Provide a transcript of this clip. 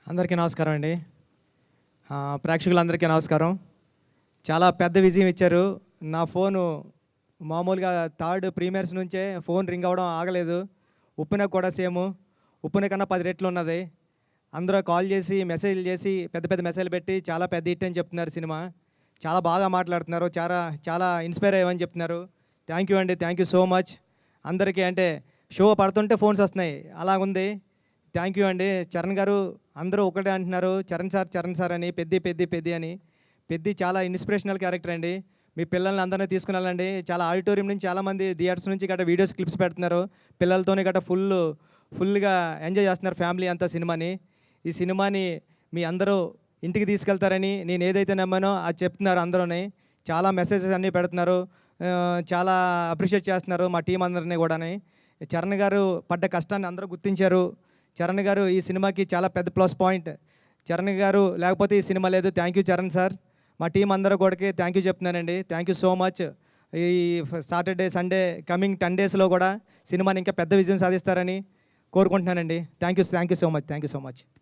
అందరికీ నమస్కారం అండి. ప్రేక్షకులందరికీ నమస్కారం. చాలా పెద్ద విజయం ఇచ్చారు. నా ఫోను మామూలుగా థర్డ్ ప్రీమియర్స్ నుంచే ఫోన్ రింగ్ అవ్వడం ఆగలేదు. ఉప్పెన కూడా సేము. ఉప్పెన కన్నా 10 రెట్లు ఉన్నది. అందరూ కాల్ చేసి, మెసేజ్‌లు చేసి, పెద్ద పెద్ద మెసేజ్‌లు పెట్టి చాలా పెద్ద హిట్ అని చెప్తున్నారు సినిమా. చాలా బాగా మాట్లాడుతున్నారు. చాలా చాలా ఇన్‌స్పైర్ అయ్యామని చెప్తున్నారు. థ్యాంక్ యూ అండి. Thank you so much. అందరికీ అంటే షో పడుతుంటే ఫోన్స్ వస్తున్నాయి. అలాగుంది. థ్యాంక్ యూ అండి. చరణ్ గారు అందరూ ఒకటే అంటున్నారు. చరణ్ సార్ అని, పెద్ది అని. పెద్ది చాలా ఇన్స్పిరేషనల్ క్యారెక్టర్ అండి. మీ పిల్లల్ని అందరిని తీసుకుని వెళ్ళండి. చాలా ఆడిటోరియం నుంచి చాలామంది థియేటర్స్ నుంచి గట్రా వీడియోస్ క్లిప్స్ పెడుతున్నారు. పిల్లలతోని గట్రా ఫుల్‌గా ఎంజాయ్ చేస్తున్నారు ఫ్యామిలీ అంతా సినిమాని. ఈ సినిమాని మీ అందరూ ఇంటికి తీసుకెళ్తారని నేను ఏదైతే నమ్మానో అది చెప్తున్నారు అందరూని. చాలా మెసేజెస్ అన్నీ పెడుతున్నారు. చాలా అప్రిషియేట్ చేస్తున్నారు మా టీం అందరిని కూడాని. చరణ్ గారు పడ్డ కష్టాన్ని అందరూ గుర్తించారు. చరణ్ గారు ఈ సినిమాకి చాలా పెద్ద ప్లస్ పాయింట్. చరణ్ గారు లేకపోతే ఈ సినిమా లేదు. Thank you Charan sir. మా టీం అందరూ కూడాకి థ్యాంక్ యూ చెప్తున్నానండి. Thank you so much. ఈ సాటర్డే, సండే కమింగ్ 10 డేస్‌లో కూడా సినిమాని ఇంకా పెద్ద విజయం సాధిస్తారని కోరుకుంటున్నానండి. Thank you so much.